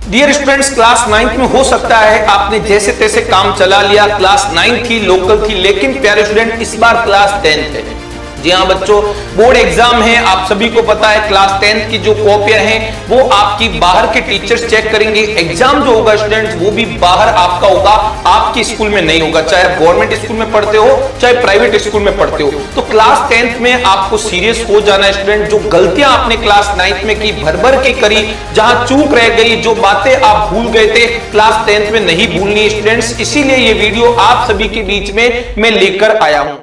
Dear students, class 9th में हो सकता है आपने जैसे तैसे काम चला लिया, क्लास 9 थी, लोकल थी, लेकिन प्यारे स्टूडेंट इस बार क्लास 10th है। जी हाँ बच्चों, बोर्ड एग्जाम है, आप सभी को पता है। क्लास 10th की जो कॉपियां हैं वो आपकी बाहर के टीचर्स चेक करेंगे। एग्जाम जो होगा स्टूडेंट्स वो भी बाहर आपका होगा, आपके स्कूल में नहीं होगा, चाहे आप गवर्नमेंट स्कूल में पढ़ते हो चाहे प्राइवेट स्कूल में पढ़ते हो। तो क्लास 10th में आपको सीरियस हो जाना है स्टूडेंट। जो गलतियां आपने क्लास 9th में की, भर भर के करी, जहां चूक रह गई, जो बातें आप भूल गए थे, क्लास 10th में नहीं भूलनी स्टूडेंट्स। इसीलिए ये वीडियो आप सभी के बीच में मैं लेकर आया हूं।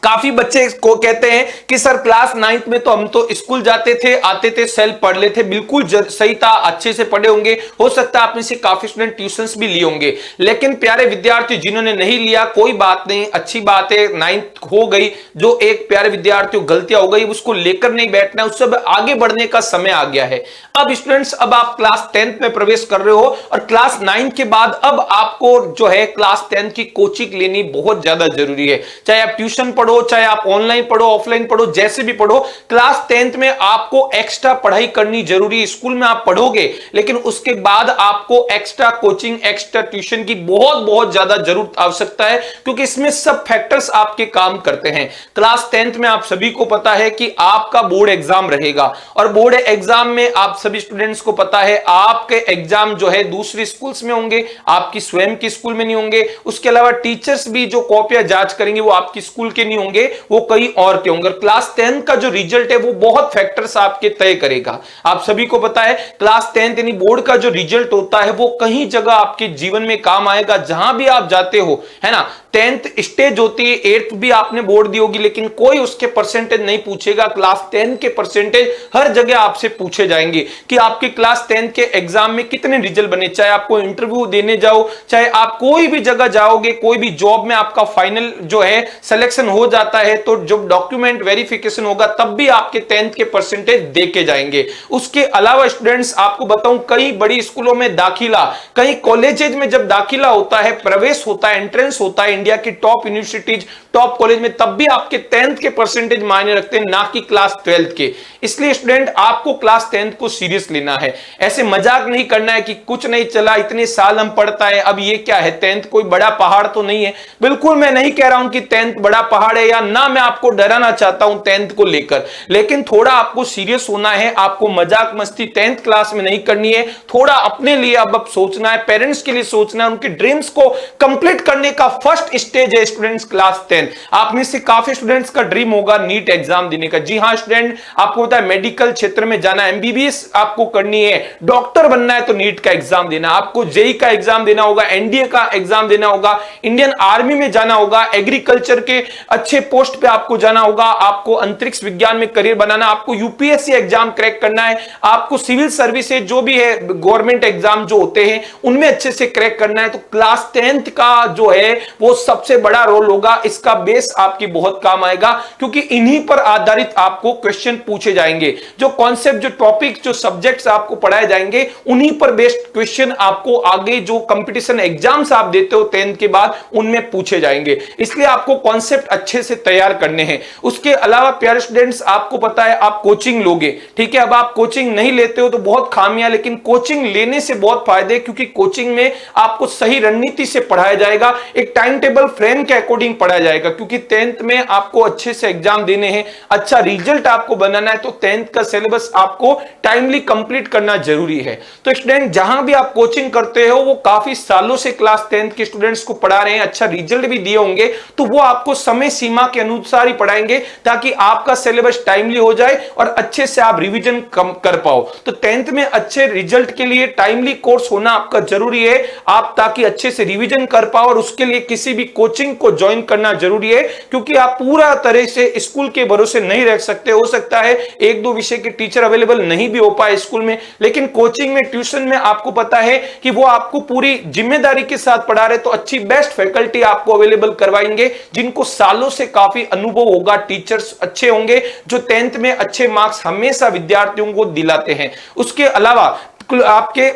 काफी बच्चे को कहते हैं कि सर क्लास 9th में तो हम तो स्कूल जाते थे, आते थे, सेल्फ पढ़ लेते, बिल्कुल सही था, अच्छे से पढ़े होंगे। हो सकता है आप में से काफी स्टूडेंट ट्यूशंस भी लिए होंगे। लेकिन प्यारे विद्यार्थी जिन्होंने नहीं लिया, कोई बात नहीं, अच्छी बात है, 9th हो गई। जो एक प्यारे विद्यार्थियों गलतियां हो गई उसको लेकर नहीं बैठना, उससे आगे बढ़ने का समय आ गया है। अब स्टूडेंट्स, अब आप क्लास 10th में प्रवेश कर रहे हो और क्लास 9 के बाद अब आपको जो है क्लास 10th की कोचिंग लेनी बहुत ज्यादा जरूरी है। चाहे आप ट्यूशन पढ़ो, चाहे आप ऑनलाइन पढ़ो, ऑफलाइन पढ़ो, जैसे भी पढ़ो, क्लास 10th में आपको एक्स्ट्रा पढ़ाई करनी जरूरी है। स्कूल में आप पढ़ोगे लेकिन उसके बाद आपको एक्स्ट्रा कोचिंग, एक्स्ट्रा ट्यूशन की बहुत बहुत ज्यादा जरूरत आवश्यकता है, क्योंकि इसमें सब फैक्टर्स आपके काम करते हैं। क्लास 10th में आप सभी को पता है कि आपका बोर्ड एग्जाम रहेगा और बोर्ड एग्जाम में आप सभी स्टूडेंट्स को पता है आपके एग्जाम जो है दूसरे स्कूल्स में होंगे, आपकी स्वयं के स्कूल में नहीं होंगे। उसके अलावा टीचर्स भी जो कॉपियां जांच करेंगे वो आपकी स्कूल के नहीं होंगे, वो कई और के होंगे। क्लास 10 का जो रिजल्ट है वो बहुत फैक्टर्स आपके तय करेगा। आप सभी को पता है क्लास 10 यानी बोर्ड का जो रिजल्ट होता है वो कहीं जगह आपके जीवन में काम आएगा, जहां भी आप जाते हो, है ना। 10th स्टेज होती है, 8th भी आपने बोर्ड दी होगी, लेकिन कोई उसके परसेंटेज नहीं पूछेगा। क्लास 10 के परसेंटेज हर जगह आपसे पूछे जाएंगे कि आपके क्लास 10 के एग्जाम में कितने रिजल्ट बने। चाहे आपको इंटरव्यू देने जाओ, चाहे आप कोई भी जगह जाओगे, कोई भी जॉब में आपका फाइनल जो है सिलेक्शन हो जाता है, तो जब डॉक्यूमेंट वेरिफिकेशन होगा तब भी आपके 10th के परसेंटेज देके जाएंगे। उसके अलावा स्टूडेंट्स आपको बताऊं, कई बड़ी स्कूलों में दाखिला, कई कॉलेजेज में जब दाखिला होता है, प्रवेश होता है, एंट्रेंस होता है इंडिया की टॉप यूनिवर्सिटीज, टॉप कॉलेज में, तब भी आपके 10th के परसेंटेज मायने रखते हैं, ना कि क्लास 12th के। इसलिए स्टूडेंट आपको क्लास 10th को सीरियस लेना है। ऐसे मजाक नहीं करना है कि कुछ नहीं चला, इतने साल हम पढ़ता है, अब ये क्या है, 10th कोई बड़ा पहाड़ तो नहीं है। बिल्कुल मैं नहीं कह रहा हूं कि 10th बड़ा पहाड़ है, या ना मैं आपको डराना चाहता हूं 10th को लेकर, लेकिन थोड़ा आपको सीरियस होना है। आपको मजाक मस्ती 10th क्लास में नहीं करनी है। थोड़ा अपने लिए अब सोचना है, पेरेंट्स के लिए सोचना है, उनके ड्रीम्स को कंप्लीट करने का फर्स्ट स्टेज है स्टूडेंट्स क्लास 10। आप में से काफी स्टूडेंट्स का ड्रीम होगा नीट एग्जाम देने का। जी हां स्टूडेंट, आपको पता है मेडिकल क्षेत्र में जाना है, एमबीबीएस आपको करनी है, डॉक्टर बनना है, तो नीट का एग्जाम देना, आपको जेई का एग्जाम देना होगा, एनडीए का एग्जाम देना होगा, इंडियन आर्मी में जाना होगा, एग्रीकल्चर के अच्छे पोस्ट पे आपको जाना होगा, आपको अंतरिक्ष विज्ञान में करियर बनाना, आपको यूपीएससी एग्जाम क्रैक करना है, आपको सिविल सर्विसेज जो भी है गवर्नमेंट एग्जाम जो होते हैं उनमें अच्छे से क्रैक करना है। तो क्लास 10th का जो है वो सबसे बड़ा रोल होगा, इसका बेस आपकी बहुत काम आएगा, क्योंकि इन्हीं पर आधारित आपको क्वेश्चन पूछे जाएंगे। जो कॉन्सेप्ट, जो टॉपिक, जो सब्जेक्ट्स आपको पढ़ाए जाएंगे उन्हीं पर बेस्ड क्वेश्चन आपको आगे जो कंपटीशन एग्जाम्स आप देते हो 10th के बाद उनमें पूछे जाएंगे। इसलिए आपको कॉन्सेप्ट अच्छे से तैयार करने हैं। उसके अलावा प्यारे स्टूडेंट्स आपको पता है आप कोचिंग लोगे, ठीक है। अब आप कोचिंग नहीं लेते हो तो बहुत खामियां, लेकिन कोचिंग लेने से बहुत फायदे, क्योंकि कोचिंग में आपको सही रणनीति से पढ़ाया जाएगा, एक टाइम टेबल फ्रेम के अकॉर्डिंग पढ़ाया जाएगा, क्योंकि 10th में आपको अच्छे से एग्जाम देने हैं, अच्छा रिजल्ट आपको बनाना है, तो 10th का सिलेबस आपको टाइमली कंप्लीट करना जरूरी है। तो स्टूडेंट जहां भी आप कोचिंग करते हो वो काफी सालों से क्लास 10th के स्टूडेंट्स को पढ़ा रहे हैं, अच्छा रिजल्ट भी दिए होंगे, तो वो आपको समय सीमा के अनुसार ही पढ़ाएंगे ताकि आपका सिलेबस टाइमली हो जाए और अच्छे से आप रिवीजन कर पाओ। तो 10th में अच्छे रिजल्ट के लिए टाइमली कोर्स होना आपका जरूरी है, आप ताकि अच्छे से रिवीजन कर पाओ, और उसके लिए किसी भी कोचिंग को ज्वाइन करना जरूरी है, क्योंकि आप पूरा तरह से स्कूल के भरोसे नहीं रह सकते। हो सकता है एक दो विषय के टीचर अवेलेबल नहीं भी हो पाए स्कूल में, लेकिन कोचिंग में, ट्यूशन में आपको पता है कि वो आपको पूरी जिम्मेदारी के साथ पढ़ा रहे, तो अच्छी बेस्ट फैकल्टी आपको अवेलेबल करवाएंगे, जिनको सालों से काफी अनुभव होगा, टीचर्स अच्छे होंगे जो 10th में अच्छे मार्क्स हमेशा विद्यार्थियों को दिलाते हैं। उसके अलावा आपके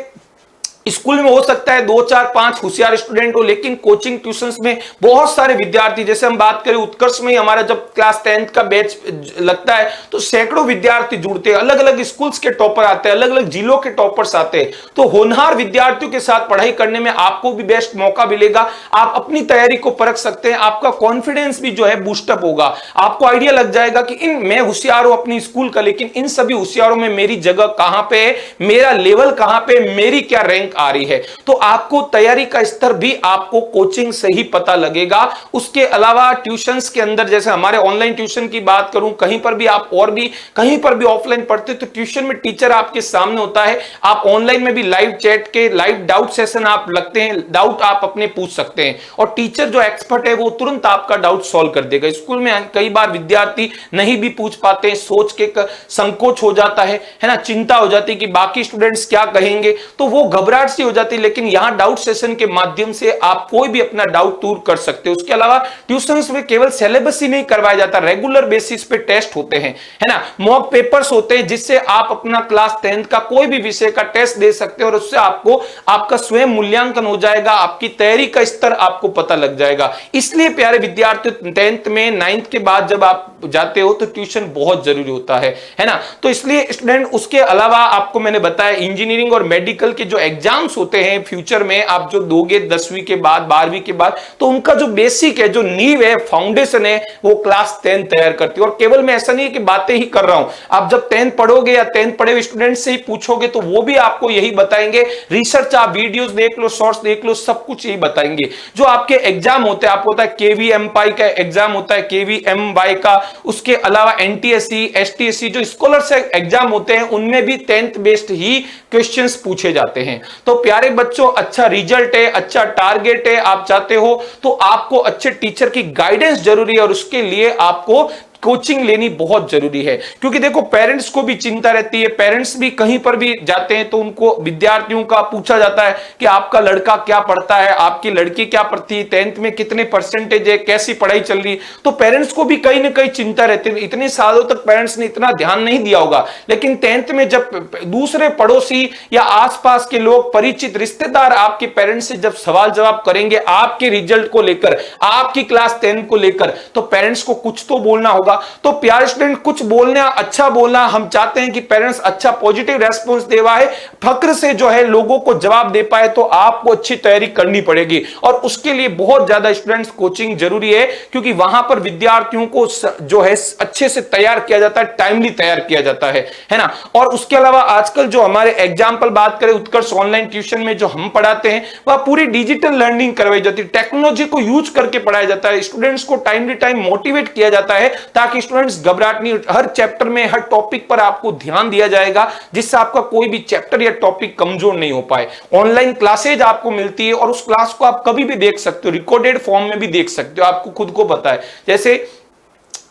स्कूल में हो सकता है 2 4 5 होशियार स्टूडेंट हो, लेकिन कोचिंग ट्यूशंस में बहुत सारे विद्यार्थी, जैसे हम बात करें उत्कर्ष में ही हमारा जब क्लास 10th का बैच लगता है तो सैकड़ों विद्यार्थी जुड़ते हैं, अलग अलग स्कूल्स के टॉपर आते हैं, अलग अलग जिलों के टॉपर्स आते हैं। तो होनहार विद्यार्थियों के साथ पढ़ाई करने में आपको भी बेस्ट मौका मिलेगा। आप अपनी तैयारी को परख सकते हैं, आपका कॉन्फिडेंस भी जो है बूस्टअप होगा। आपको आइडिया लग जाएगा कि इन मैं होशियार हूं अपनी स्कूल का, लेकिन इन सभी होशियारों में मेरी जगह कहां पे है, मेरा लेवल कहां पे, मेरी क्या रैंक आ रही है। तो आपको तैयारी का स्तर भी आपको कोचिंग से ही पता लगेगा। उसके अलावा ट्यूशंस के अंदर, जैसे हमारे ऑनलाइन ट्यूशन की बात करूं, कहीं पर भी आप और भी कहीं पर भी ऑफलाइन पढ़ते तो ट्यूशन में टीचर आपके सामने होता है। आप ऑनलाइन में भी लाइव चैट के लाइव डाउट सेशन आप लगते हैं, डाउट आप अपने पूछ सकते हैं और टीचर जो एक्सपर्ट है वो तुरंत आपका डाउट सॉल्व कर देगा। स्कूल में कई बार विद्यार्थी नहीं भी पूछ पाते हैं, सोच के संकोच हो जाता है ना, चिंता हो जाती है कि बाकी स्टूडेंट्स क्या कहेंगे, तो वो घबराहट सी हो जाती है। लेकिन यहां डाउट सेशन के माध्यम से आप कोई भी अपना डाउट दूर कर सकते हो। उसके अलावा ट्यूशंस में केवल सिलेबस ही नहीं करवाया जाता, रेगुलर बेसिस पे टेस्ट होते हैं, है ना, मॉक पेपर्स होते हैं, जिससे आप अपना क्लास 10th का कोई भी विषय का टेस्ट दे सकते हो और उससे आपको आपका स्वयं मूल्यांकन हो जाएगा, आपकी तैयारी का स्तर आपको पता लग जाएगा। इसलिए प्यारे विद्यार्थियों, 10th में 9th के बाद जब आप जाते हो तो ट्यूशन बहुत जरूरी होता है ना। तो इसलिए स्टूडेंट, उसके अलावा आपको मैंने बताया इंजीनियरिंग और मेडिकल के जो एग्जाम्स होते हैं फ्यूचर में आप जो दोगे 10वीं के बाद 12वीं के बाद, तो उनका जो बेसिक है, जो नींव है, फाउंडेशन है, वो क्लास 10 तैयार करती है। और केवल मैं ऐसा नहीं है कि बातें ही कर रहा हूं, आप जब 10th पढ़ोगे या 10th पढ़े हुए स्टूडेंट से ही पूछोगे तो वो भी आपको यही बताएंगे। रिसर्च, आप वीडियोस देख लो, शॉर्ट्स देख लो, सब कुछ यही बताएंगे। जो आपके एग्जाम होते हैं, आपको होता है KVMY का एग्जाम होता है, KVMY का, उसके अलावा NTSE, STSE जो स्कॉलर्स एग्जाम होते हैं उनमें भी 10th बेस्ड ही क्वेश्चंस पूछे जाते हैं। तो प्यारे बच्चों, अच्छा रिजल्ट है, अच्छा टारगेट है, आप चाहते हो तो आपको अच्छे टीचर की गाइडेंस जरूरी है और उसके लिए आपको कोचिंग लेनी बहुत जरूरी है। क्योंकि देखो, पेरेंट्स को भी चिंता रहती है, पेरेंट्स भी कहीं पर भी जाते हैं तो उनको विद्यार्थियों का पूछा जाता है कि आपका लड़का क्या पढ़ता है, आपकी लड़की क्या पढ़ती है, 10th में कितने परसेंटेज है, कैसी पढ़ाई चल रही है। तो पेरेंट्स को भी कहीं ना कहीं चिंता रहती है। इतने सालों तक पेरेंट्स ने इतना ध्यान नहीं दिया होगा, लेकिन 10th में जब दूसरे पड़ोसी या आसपास के लोग, परिचित रिश्तेदार आपके पेरेंट्स से जब सवाल जवाब करेंगे आपके रिजल्ट को लेकर, आपकी क्लास 10 को लेकर, तो पेरेंट्स को कुछ तो बोलना होगा। तो प्यारे स्टूडेंट, कुछ बोलना, अच्छा बोलना, हम चाहते हैं कि पेरेंट्स अच्छा पॉजिटिव रेस्पॉन्स दे पाए, फक्र से जो है लोगों को जवाब दे पाए, तो आपको अच्छी तैयारी करनी पड़ेगी। और उसके लिए बहुत ज्यादा स्टूडेंट्स कोचिंग जरूरी है, क्योंकि वहां पर विद्यार्थियों को जो है अच्छे से तैयार किया जाता है, टाइमली तैयार किया जाता है ना। और उसके अलावा आजकल जो हमारे एग्जाम्पल बात करें, उत्कर्ष ऑनलाइन ट्यूशन में जो हम पढ़ाते हैं वह पूरी डिजिटल लर्निंग करवाई जाती है, टेक्नोलॉजी को यूज करके पढ़ाया जाता है, स्टूडेंट्स को टाइम टू टाइम मोटिवेट किया जाता है ताकि स्टूडेंट्स घबराहट नहीं, हर चैप्टर में हर टॉपिक पर आपको ध्यान दिया जाएगा, जिससे आपका कोई भी चैप्टर या टॉपिक कमजोर नहीं हो पाए। ऑनलाइन क्लासेज आपको मिलती है और उस क्लास को आप कभी भी देख सकते हो, रिकॉर्डेड फॉर्म में भी देख सकते हो, आपको खुद को पता है। जैसे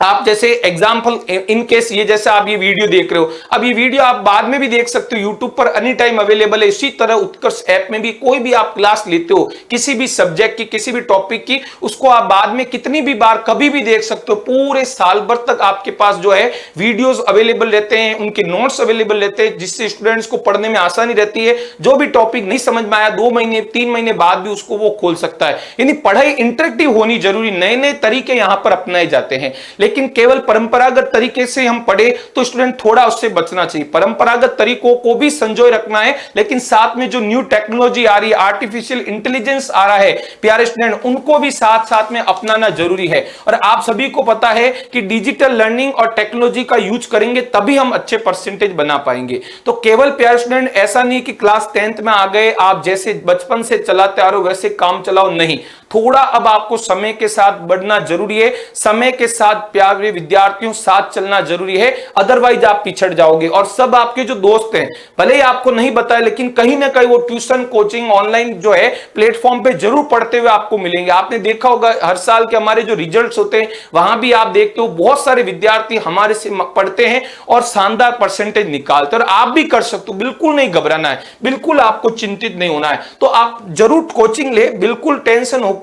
आप जैसे एग्जाम्पल इन केस ये जैसे आप ये वीडियो देख रहे हो, अब ये वीडियो आप बाद में भी देख सकते हो, यूट्यूब पर एनी टाइम अवेलेबल है। इसी तरह उत्कर्ष ऐप में भी कोई भी आप क्लास लेते हो किसी भी सब्जेक्ट की, किसी भी टॉपिक की, उसको आप बाद में कितनी भी बार कभी भी देख सकते हो। पूरे साल भर तक आपके पास जो है वीडियोस अवेलेबल रहते हैं, उनके नोट्स अवेलेबल रहते हैं, जिससे स्टूडेंट्स को पढ़ने में आसानी रहती है। जो भी टॉपिक नहीं समझ में आया 2 महीने 3 महीने बाद भी उसको वो खोल सकता है। यानी पढ़ाई इंटरेक्टिव होनी जरूरी, नए नए तरीके यहां पर अपनाए जाते हैं। लेकिन केवल परंपरागत तरीके से हम पढ़े तो स्टूडेंट थोड़ा उससे बचना चाहिए। परंपरागत तरीकों को भी संजोए रखना है, लेकिन साथ में जो न्यू टेक्नोलॉजी आ रही है, आर्टिफिशियल इंटेलिजेंस आ रहा है प्यारे स्टूडेंट, उनको भी साथ साथ में अपनाना जरूरी है। और आप सभी को पता है कि डिजिटल लर्निंग और टेक्नोलॉजी का यूज करेंगे तभी हम अच्छे परसेंटेज बना पाएंगे। तो केवल प्यारे स्टूडेंट ऐसा नहीं कि क्लास 10th में आ गए, आप जैसे बचपन से चलाते आ रहे हो वैसे काम चलाओ, नहीं। थोड़ा अब आपको समय के साथ बढ़ना जरूरी है, समय के साथ प्यारे विद्यार्थियों साथ चलना जरूरी है, अदरवाइज आप पिछड़ जाओगे। और सब आपके जो दोस्त हैं, भले ही आपको नहीं बताए, लेकिन कहीं ना कहीं वो ट्यूशन कोचिंग ऑनलाइन जो है प्लेटफॉर्म पे जरूर पढ़ते हुए आपको मिलेंगे। आपने देखा होगा हर साल के हमारे जो रिजल्ट्स होते हैं वहां भी आप देखते हो बहुत सारे विद्यार्थी हमारे से पढ़ते हैं और शानदार परसेंटेज निकालते हैं। और आप भी कर सकते हो, बिल्कुल नहीं घबराना है, बिल्कुल आपको चिंतित नहीं होना है। तो आप जरूर कोचिंग ले, बिल्कुल टेंशन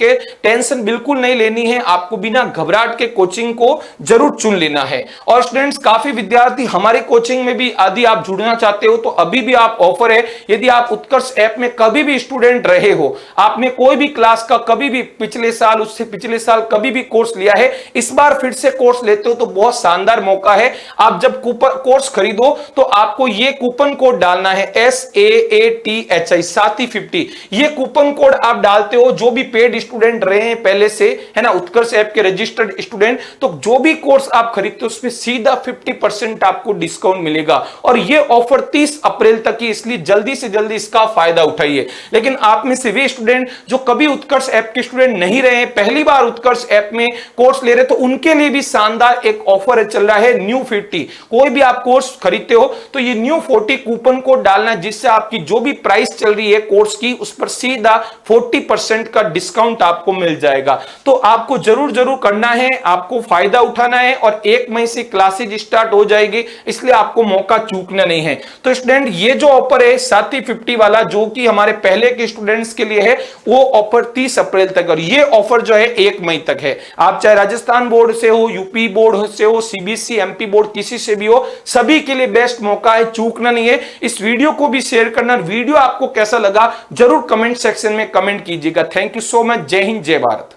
बिल्कुल नहीं लेनी है आपको। बिना घबराहट के कोचिंग को जरूर चुन लेना है। और स्टूडेंट्स, काफी विद्यार्थी हमारे कोचिंग में भी यदि आप जुड़ना चाहते हो तो अभी भी आप ऑफर है, यदि आप उत्कर्ष ऐप में कभी भी स्टूडेंट रहे हो, आपने कोई भी क्लास का कभी भी पिछले साल, उससे पिछले साल कभी भी कोर्स लिया है, इस बार फिर से कोर्स लेते हो तो बहुत शानदार मौका है। आप जब कोर्स खरीदो तो आपको ये कूपन कोड डालना है SAATHI 50। ये कूपन कोड आप डालते हो, जो भी पेड स्टूडेंट रहे हैं पहले से, है ना, उत्कर्ष ऐप के रजिस्टर्ड स्टूडेंट, तो जो भी कोर्स आप खरीदते हो उसमें सीधा 50% आपको डिस्काउंट मिलेगा। और ये ऑफर 30 अप्रैल तक ही, इसलिए जल्दी से जल्दी इसका फायदा उठाइए। लेकिन आप में से वे स्टूडेंट जो कभी उत्कर्ष ऐप के स्टूडेंट नहीं रहे, पहली बार उत्कर्ष ऐप में कोर्स ले रहे, तो उनके लिए भी शानदार एक ऑफर चल रहा है, न्यू 50। कोई भी आप कोर्स खरीदते हो तो ये न्यू 40 कूपन कोड डालना है, जिससे आपकी जो भी प्राइस चल रही है कोर्स की, उस पर सीधा 40% का डिस्काउंट आपको मिल जाएगा। तो आपको जरूर जरूर करना है, आपको फायदा उठाना है। और 1 मई से क्लासेज स्टार्ट हो जाएगी, इसलिए आपको मौका चूकना नहीं है। तो स्टूडेंट, ये जो ऑफर है 50 वाला, जो कि हमारे पहले के स्टूडेंट्स के लिए है, वो ऑफर 30 अप्रैल तक, और ये ऑफर जो है 1 मई तक है। आप चाहे राजस्थान बोर्ड से हो, यूपी बोर्ड से हो, सीबीएसई, एमपी बोर्ड, किसी से भी हो, सभी के लिए बेस्ट मौका है, चूकना नहीं है। इस वीडियो को भी शेयर करना। वीडियो आपको कैसा लगा जरूर कमेंट सेक्शन में कमेंट कीजिएगा। Thank you so much. जय हिंद, जय भारत।